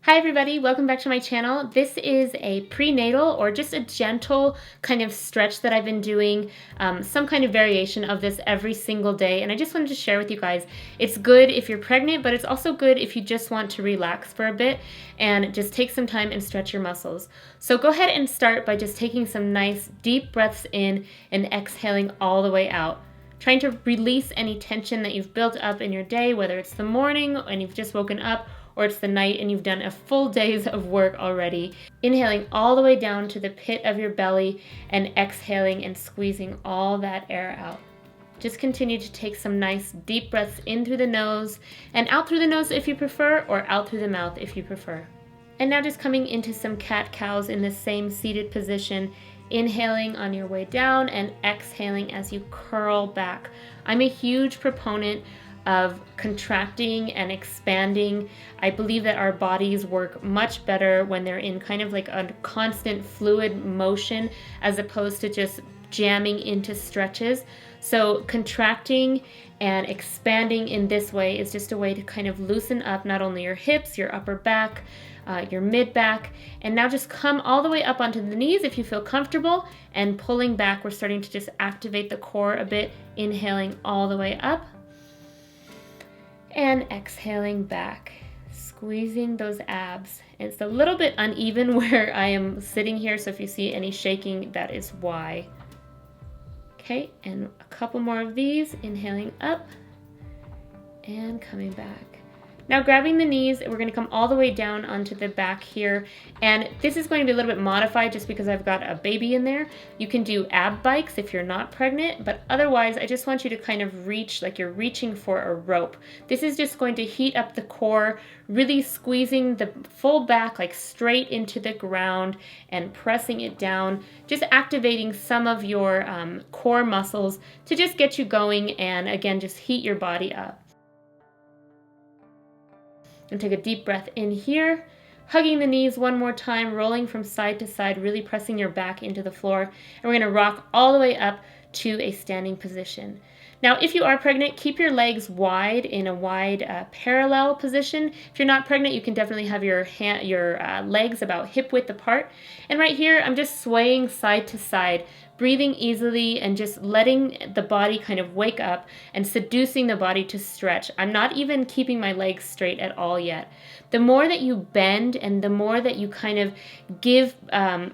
Hi everybody, welcome back to my channel. This is a prenatal or just a gentle kind of stretch that I've been doing, some kind of variation of this every single day, and I just wanted to share with you guys. It's good if you're pregnant, but it's also good if you just want to relax for a bit and just take some time and stretch your muscles. So go ahead and start by just taking some nice deep breaths in and exhaling all the way out. Trying to release any tension that you've built up in your day, whether it's the morning and you've just woken up, or it's the night and you've done a full day's of work already. Inhaling all the way down to the pit of your belly and exhaling and squeezing all that air out. Just continue to take some nice deep breaths in through the nose and out through the nose if you prefer, or out through the mouth if you prefer. And now just coming into some cat-cows in the same seated position, inhaling on your way down and exhaling as you curl back. I'm a huge proponent of contracting and expanding. I believe that our bodies work much better when they're in kind of like a constant fluid motion as opposed to just jamming into stretches. So contracting and expanding in this way is just a way to kind of loosen up not only your hips, your upper back, your mid back, and now just come all the way up onto the knees if you feel comfortable, and pulling back. We're starting to just activate the core a bit, inhaling all the way up and exhaling back, squeezing those abs. It's a little bit uneven where I am sitting here, so if you see any shaking, that is why. Okay, and a couple more of these, inhaling up and coming back. Now grabbing the knees, we're going to come all the way down onto the back here, and this is going to be a little bit modified just because I've got a baby in there. You can do ab bikes if you're not pregnant, but otherwise I just want you to kind of reach like you're reaching for a rope. This is just going to heat up the core, really squeezing the full back like straight into the ground and pressing it down, just activating some of your core muscles to just get you going and again just heat your body up. And take a deep breath in here, hugging the knees one more time, rolling from side to side, really pressing your back into the floor. And we're going to rock all the way up to a standing position. Now, if you are pregnant, keep your legs wide in a wide parallel position. If you're not pregnant, you can definitely have your legs about hip width apart. And right here, I'm just swaying side to side, breathing easily and just letting the body kind of wake up and seducing the body to stretch. I'm not even keeping my legs straight at all yet. The more that you bend and the more that you kind of give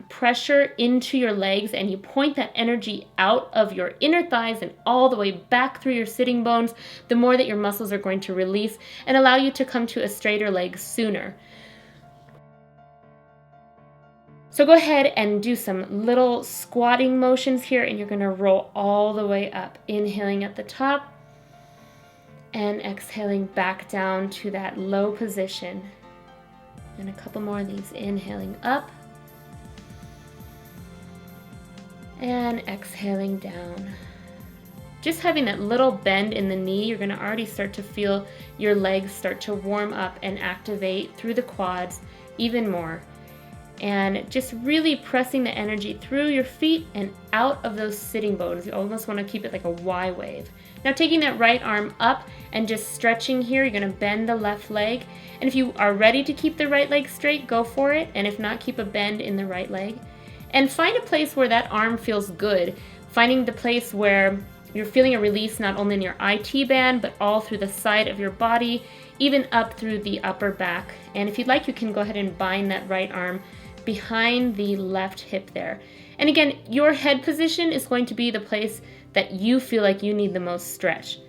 pressure into your legs and you point that energy out of your inner thighs and all the way back through your sitting bones, the more that your muscles are going to release and allow you to come to a straighter leg sooner. So go ahead and do some little squatting motions here, and you're going to roll all the way up, inhaling at the top and exhaling back down to that low position. And a couple more of these, inhaling up and exhaling down. Just having that little bend in the knee, you're going to already start to feel your legs start to warm up and activate through the quads even more. And just really pressing the energy through your feet and out of those sitting bones. You almost want to keep it like a Y wave. Now taking that right arm up and just stretching here, you're going to bend the left leg. And if you are ready to keep the right leg straight, go for it. And if not, keep a bend in the right leg. And find a place where that arm feels good. Finding the place where you're feeling a release not only in your IT band, but all through the side of your body, even up through the upper back. And if you'd like, you can go ahead and bind that right arm behind the left hip there. And again, your head position is going to be the place that you feel like you need the most stretch.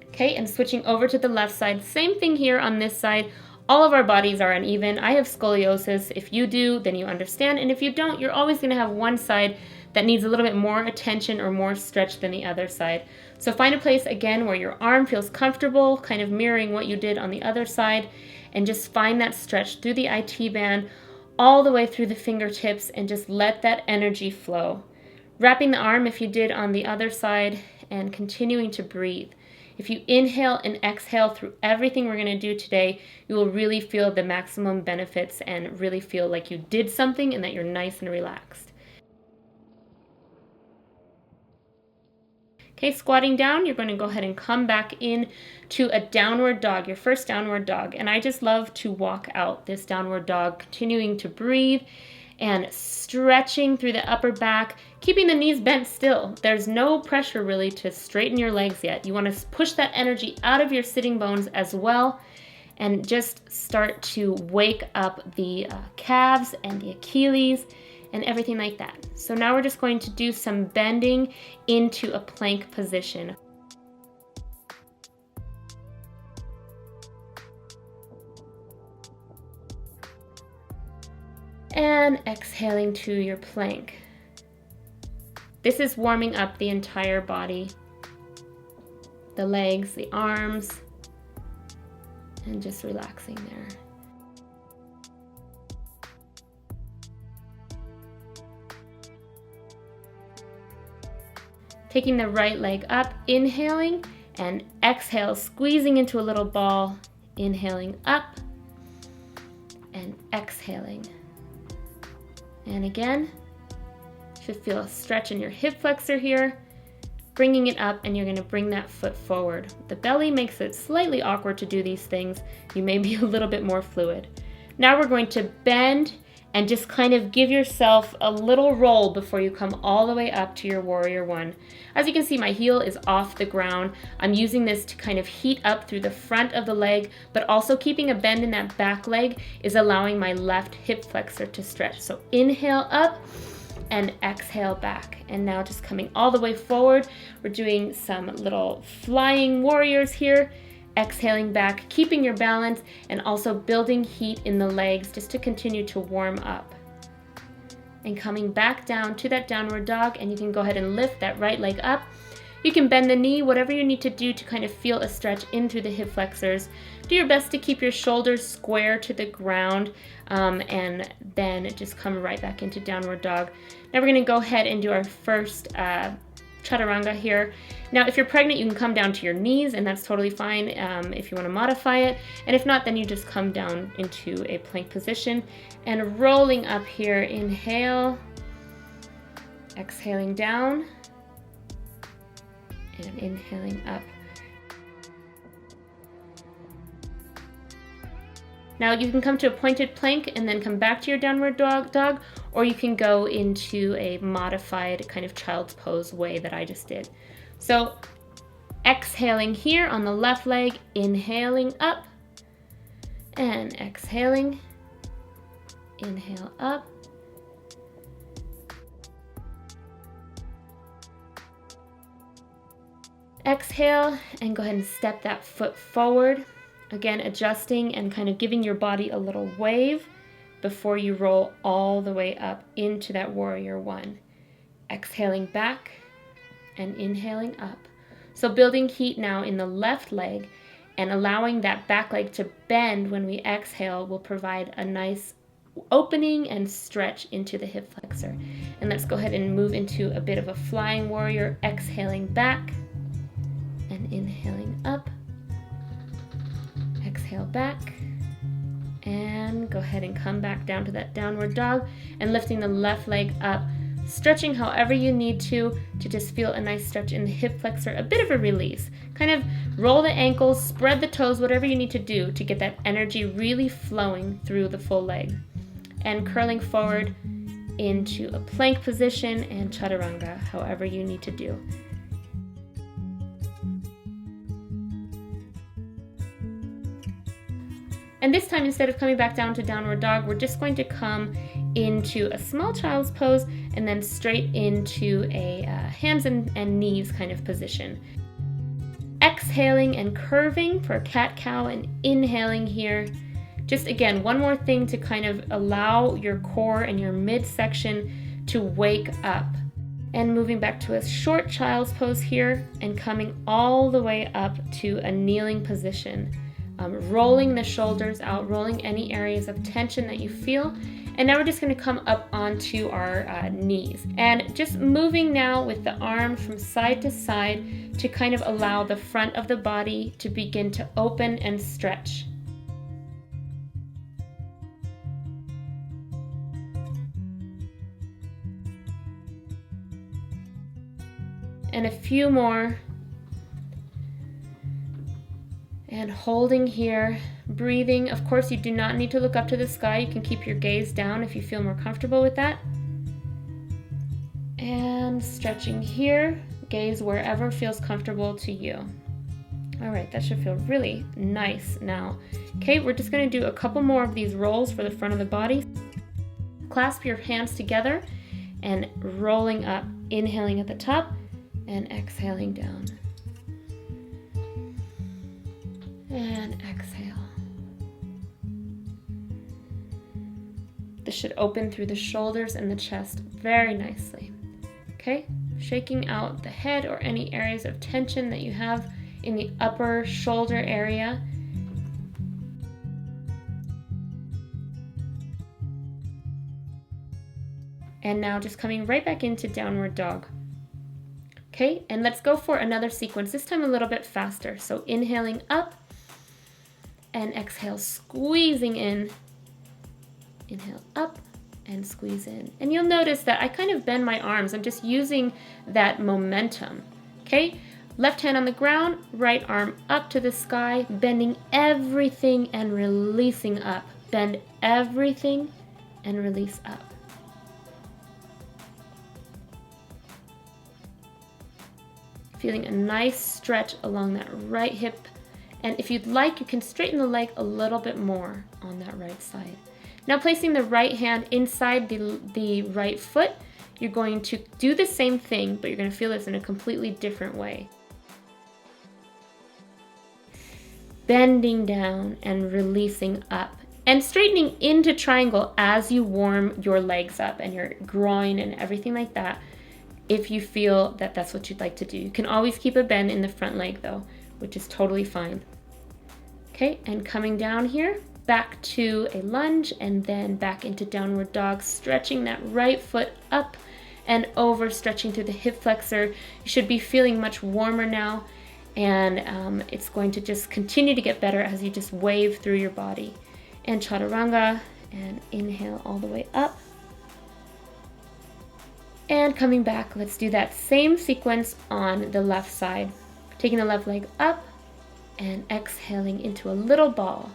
Okay, and switching over to the left side, same thing here on this side. All of our bodies are uneven. I have scoliosis. If you do, then you understand. And if you don't, you're always going to have one side that needs a little bit more attention or more stretch than the other side. So find a place again where your arm feels comfortable, kind of mirroring what you did on the other side, and just find that stretch through the IT band all the way through the fingertips and just let that energy flow. Wrapping the arm if you did on the other side and continuing to breathe. If you inhale and exhale through everything we're going to do today, you will really feel the maximum benefits and really feel like you did something and that you're nice and relaxed. Okay, squatting down, you're going to go ahead and come back in to a downward dog, your first downward dog. And I just love to walk out this downward dog, continuing to breathe and stretching through the upper back, keeping the knees bent still. There's no pressure really to straighten your legs yet. You want to push that energy out of your sitting bones as well, and just start to wake up the calves and the Achilles and everything like that. So now we're just going to do some bending into a plank position. And exhaling to your plank. This is warming up the entire body, the legs, the arms, and just relaxing there. Taking the right leg up, inhaling, and exhale, squeezing into a little ball, inhaling up, and exhaling. And again, should feel a stretch in your hip flexor here, bringing it up, and you're going to bring that foot forward. The belly makes it slightly awkward to do these things. You may be a little bit more fluid. Now we're going to bend and just kind of give yourself a little roll before you come all the way up to your warrior one. As you can see, my heel is off the ground. I'm using this to kind of heat up through the front of the leg, but also keeping a bend in that back leg is allowing my left hip flexor to stretch. So inhale up and exhale back. And now just coming all the way forward, we're doing some little flying warriors here. Exhaling back, keeping your balance, and also building heat in the legs just to continue to warm up. And coming back down to that downward dog, and you can go ahead and lift that right leg up. You can bend the knee, whatever you need to do to kind of feel a stretch in through the hip flexors. Do your best to keep your shoulders square to the ground, and then just come right back into downward dog. Now we're going to go ahead and do our first chaturanga here. Now, if you're pregnant, you can come down to your knees, and that's totally fine if you want to modify it. And if not, then you just come down into a plank position and rolling up here. Inhale, exhaling down, and inhaling up. Now you can come to a pointed plank and then come back to your downward dog, or you can go into a modified kind of child's pose way that I just did. So exhaling here on the left leg, inhaling up, and exhaling, inhale up. Exhale, and go ahead and step that foot forward. Again, adjusting and kind of giving your body a little wave before you roll all the way up into that warrior one. Exhaling back and inhaling up. So building heat now in the left leg and allowing that back leg to bend when we exhale will provide a nice opening and stretch into the hip flexor. And let's go ahead and move into a bit of a flying warrior, exhaling back and inhaling up. Exhale back, and go ahead and come back down to that downward dog and lifting the left leg up, stretching however you need to just feel a nice stretch in the hip flexor, a bit of a release. Kind of roll the ankles, spread the toes, whatever you need to do to get that energy really flowing through the full leg. And curling forward into a plank position and chaturanga, however you need to do. And this time, instead of coming back down to downward dog, we're just going to come into a small child's pose and then straight into a hands and knees kind of position. Exhaling and curving for cat-cow and inhaling here. Just again, one more thing to kind of allow your core and your midsection to wake up. And moving back to a short child's pose here and coming all the way up to a kneeling position. Rolling the shoulders out, rolling any areas of tension that you feel. And now we're just going to come up onto our knees. And just moving now with the arm from side to side to kind of allow the front of the body to begin to open and stretch. And a few more. And holding here, breathing. Of course, you do not need to look up to the sky. You can keep your gaze down if you feel more comfortable with that. And stretching here, gaze wherever feels comfortable to you. All right, that should feel really nice now. Okay, we're just gonna do a couple more of these rolls for the front of the body. Clasp your hands together and rolling up, inhaling at the top and exhaling down. And exhale. This should open through the shoulders and the chest very nicely. Okay, shaking out the head or any areas of tension that you have in the upper shoulder area. And now just coming right back into downward dog. Okay, and let's go for another sequence, this time a little bit faster. So inhaling up and exhale, squeezing in. Inhale up and squeeze in. And you'll notice that I kind of bend my arms. I'm just using that momentum. Okay, left hand on the ground, right arm up to the sky, bending everything and releasing up. Bend everything and release up. Feeling a nice stretch along that right hip. And if you'd like, you can straighten the leg a little bit more on that right side. Now placing the right hand inside the right foot, you're going to do the same thing, but you're going to feel this in a completely different way. Bending down and releasing up. And straightening into triangle as you warm your legs up and your groin and everything like that, if you feel that that's what you'd like to do. You can always keep a bend in the front leg though, which is totally fine. Okay, and coming down here, back to a lunge and then back into downward dog, stretching that right foot up and over, stretching through the hip flexor. You should be feeling much warmer now, and it's going to just continue to get better as you just wave through your body. And chaturanga, and inhale all the way up. And coming back, let's do that same sequence on the left side. Taking the left leg up and exhaling into a little ball.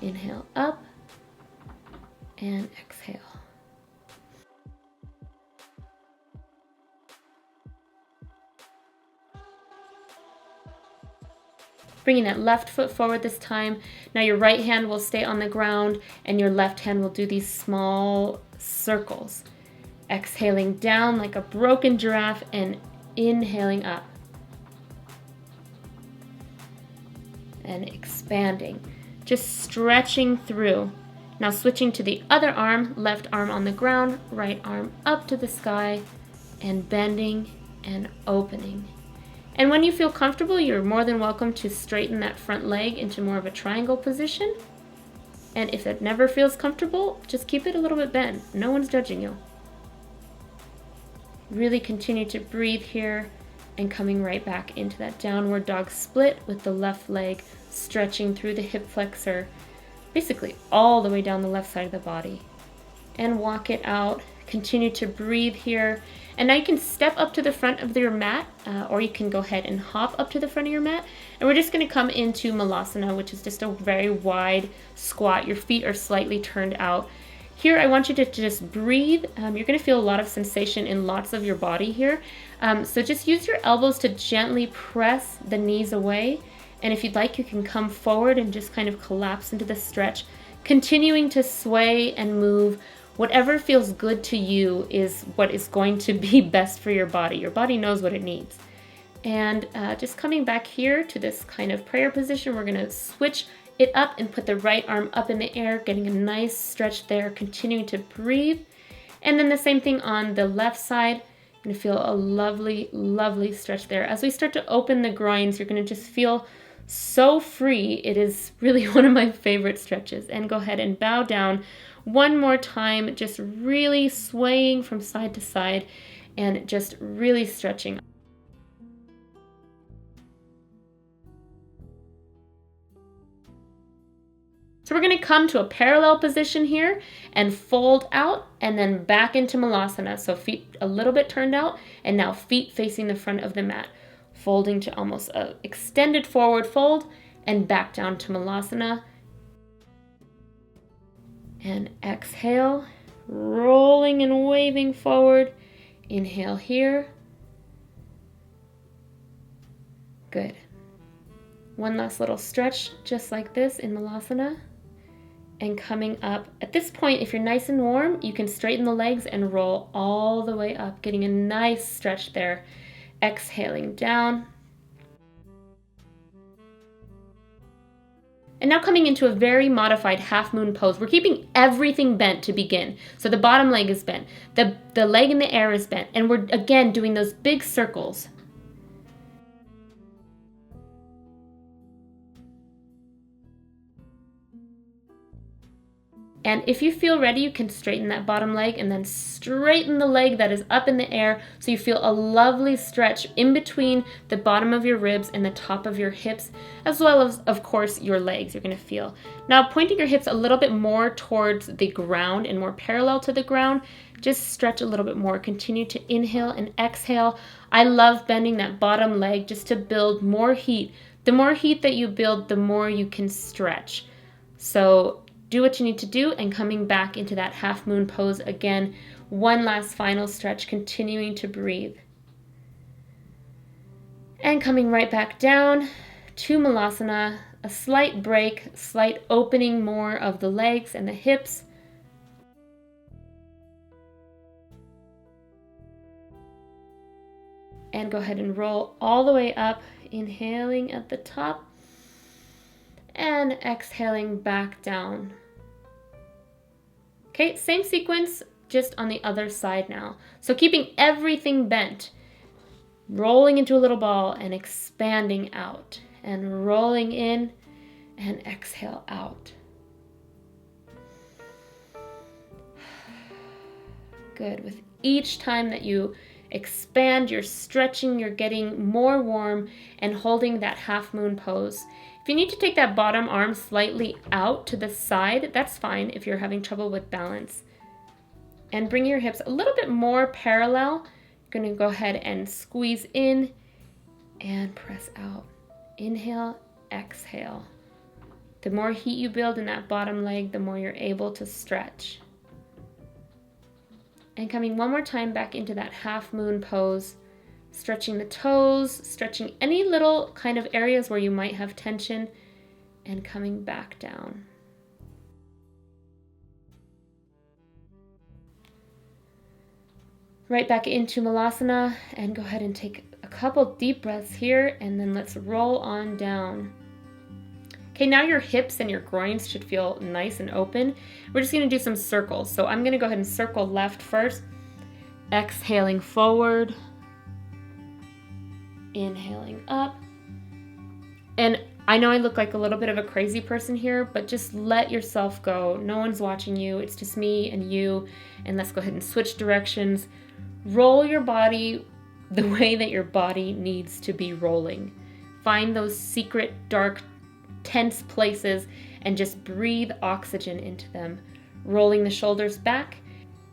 Inhale up and exhale. Bringing that left foot forward this time. Now your right hand will stay on the ground and your left hand will do these small circles. Exhaling down like a broken giraffe and inhaling up. And expanding. Just stretching through. Now switching to the other arm, left arm on the ground, right arm up to the sky, and bending and opening. And when you feel comfortable, you're more than welcome to straighten that front leg into more of a triangle position. And if it never feels comfortable, just keep it a little bit bent. No one's judging you. Really continue to breathe here and coming right back into that downward dog split with the left leg stretching through the hip flexor, basically all the way down the left side of the body. And walk it out. Continue to breathe here. And now you can step up to the front of your mat, or you can go ahead and hop up to the front of your mat. And we're just going to come into Malasana, which is just a very wide squat. Your feet are slightly turned out. Here, I want you to just breathe. You're going to feel a lot of sensation in lots of your body here. So just use your elbows to gently press the knees away. And if you'd like, you can come forward and just kind of collapse into the stretch, continuing to sway and move. Whatever feels good to you is what is going to be best for your body. Your body knows what it needs. And just coming back here to this kind of prayer position, we're going to switch it up and put the right arm up in the air, getting a nice stretch there, continuing to breathe. And then the same thing on the left side. You're going to feel a lovely, lovely stretch there. As we start to open the groins, you're going to just feel so free. It is really one of my favorite stretches. And go ahead and bow down one more time, just really swaying from side to side and just really stretching. So we're going to come to a parallel position here and fold out and then back into Malasana. So feet a little bit turned out and now feet facing the front of the mat. Folding to almost an extended forward fold and back down to Malasana. And exhale, rolling and waving forward. Inhale here. Good. One last little stretch just like this in Malasana. And coming up, at this point, if you're nice and warm, you can straighten the legs and roll all the way up, getting a nice stretch there. Exhaling down. And now coming into a very modified half moon pose. We're keeping everything bent to begin. So the bottom leg is bent, the leg in the air is bent, and we're again doing those big circles. And if you feel ready, you can straighten that bottom leg and then straighten the leg that is up in the air so you feel a lovely stretch in between the bottom of your ribs and the top of your hips, as well as, of course, your legs you're going to feel. Now, pointing your hips a little bit more towards the ground and more parallel to the ground, just stretch a little bit more. Continue to inhale and exhale. I love bending that bottom leg just to build more heat. The more heat that you build, the more you can stretch. So do what you need to do, and coming back into that half moon pose again. One last final stretch, continuing to breathe. And coming right back down to Malasana, a slight break, slight opening more of the legs and the hips. And go ahead and roll all the way up, inhaling at the top and exhaling back down. Okay, same sequence, just on the other side now. So keeping everything bent, rolling into a little ball and expanding out, and rolling in and exhale out. Good. With each time that you expand, you're stretching, you're getting more warm and holding that half moon pose. If you need to take that bottom arm slightly out to the side, that's fine if you're having trouble with balance. And bring your hips a little bit more parallel. You're going to go ahead and squeeze in and press out. Inhale, exhale. The more heat you build in that bottom leg, the more you're able to stretch. And coming one more time back into that half moon pose. Stretching the toes, stretching any little kind of areas where you might have tension, and coming back down. Right back into Malasana, and go ahead and take a couple deep breaths here, and then let's roll on down. Okay, now your hips and your groins should feel nice and open. We're just going to do some circles. So I'm going to go ahead and circle left first, exhaling forward. Inhaling up. And I know I look like a little bit of a crazy person here, but just let yourself go. No one's watching you. It's just me and you. And let's go ahead and switch directions. Roll your body the way that your body needs to be rolling. Find those secret, dark, tense places and just breathe oxygen into them. Rolling the shoulders back.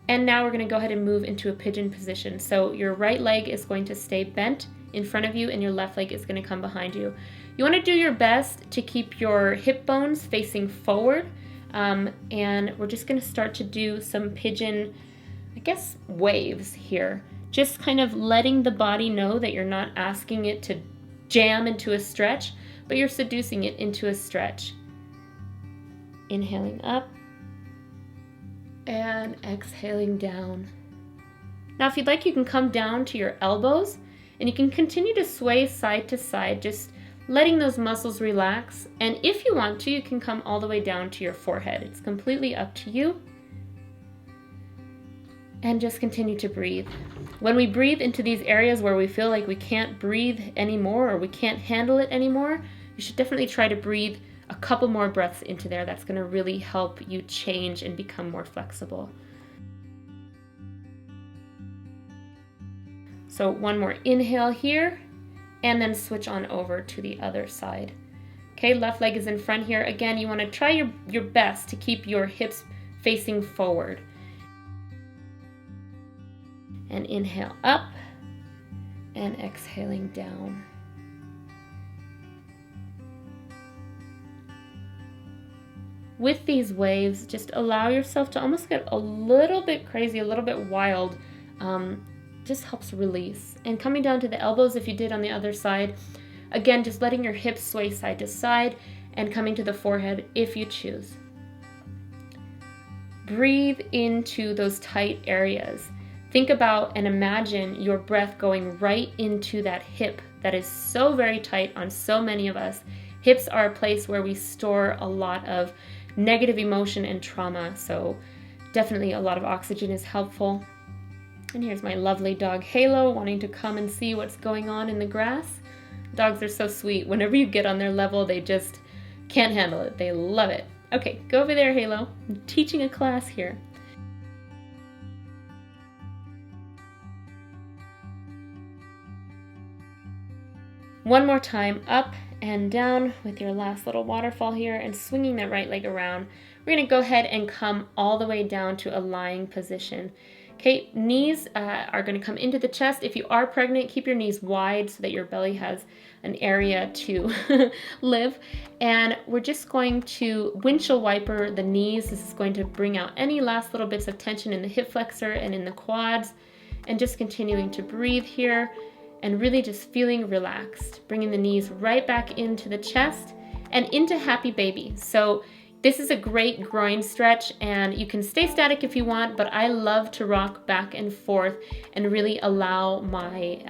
And now we're going to go ahead and move into a pigeon position. So your right leg is going to stay bent in front of you and your left leg is going to come behind you. You want to do your best to keep your hip bones facing forward, and we're just going to start to do some pigeon, I guess, waves here. Just kind of letting the body know that you're not asking it to jam into a stretch, but you're seducing it into a stretch. Inhaling up and exhaling down. Now if you'd like, you can come down to your elbows and you can continue to sway side to side, just letting those muscles relax. And if you want to, you can come all the way down to your forehead. It's completely up to you. And just continue to breathe. When we breathe into these areas where we feel like we can't breathe anymore or we can't handle it anymore, you should definitely try to breathe a couple more breaths into there. That's going to really help you change and become more flexible. So one more inhale here, and then switch on over to the other side. Okay, left leg is in front here. Again, you want to try your best to keep your hips facing forward. And inhale up and exhaling down. With these waves, just allow yourself to almost get a little bit crazy, a little bit wild. Just helps release. And coming down to the elbows, if you did on the other side, again, just letting your hips sway side to side and coming to the forehead if you choose. Breathe into those tight areas. Think about and imagine your breath going right into that hip that is so very tight on so many of us. Hips are a place where we store a lot of negative emotion and trauma, so definitely a lot of oxygen is helpful. And here's my lovely dog Halo wanting to come and see what's going on in the grass. Dogs are so sweet. Whenever you get on their level, they just can't handle it. They love it. Okay, go over there, Halo. I'm teaching a class here. One more time, up and down with your last little waterfall here and swinging that right leg around. We're going to go ahead and come all the way down to a lying position. Okay, knees are going to come into the chest. If you are pregnant, keep your knees wide so that your belly has an area to live. And we're just going to windshield wiper the knees. This is going to bring out any last little bits of tension in the hip flexor and in the quads. And just continuing to breathe here and really just feeling relaxed. Bringing the knees right back into the chest and into happy baby. So this is a great groin stretch, and you can stay static if you want, but I love to rock back and forth and really allow my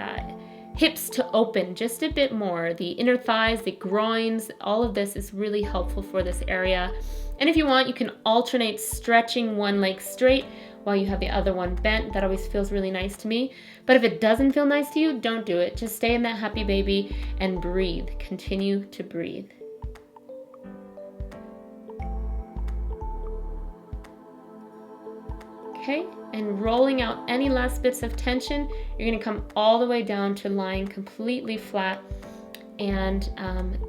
hips to open just a bit more. The inner thighs, the groins, all of this is really helpful for this area. And if you want, you can alternate stretching one leg straight while you have the other one bent. That always feels really nice to me. But if it doesn't feel nice to you, don't do it. Just stay in that happy baby and breathe. Continue to breathe. Okay, and rolling out any last bits of tension, you're going to come all the way down to lying completely flat and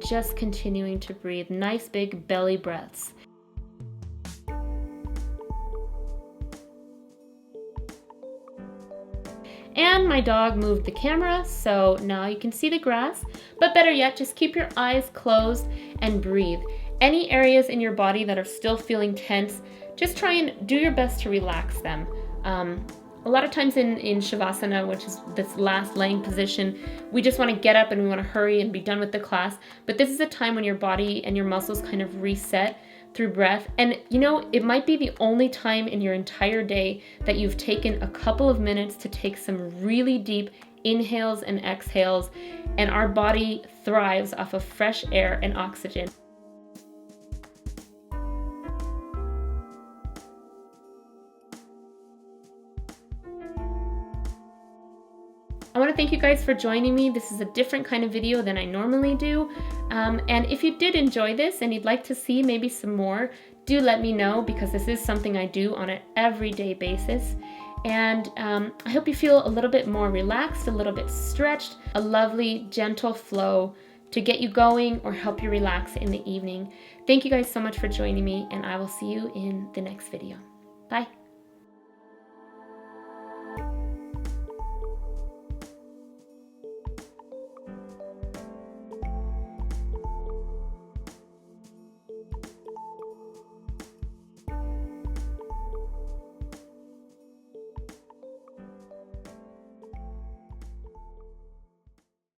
just continuing to breathe. Nice big belly breaths. And my dog moved the camera, so now you can see the grass, but better yet, just keep your eyes closed and breathe. Any areas in your body that are still feeling tense, just try and do your best to relax them. A lot of times in Shavasana, which is this last laying position, we just want to get up and we want to hurry and be done with the class. But this is a time when your body and your muscles kind of reset through breath. And you know, it might be the only time in your entire day that you've taken a couple of minutes to take some really deep inhales and exhales, and our body thrives off of fresh air and oxygen. I want to thank you guys for joining me. This is a different kind of video than I normally do. And if you did enjoy this and you'd like to see maybe some more, do let me know, because this is something I do on an everyday basis. And I hope you feel a little bit more relaxed, a little bit stretched, a lovely, gentle flow to get you going or help you relax in the evening. Thank you guys so much for joining me, and I will see you in the next video. Bye.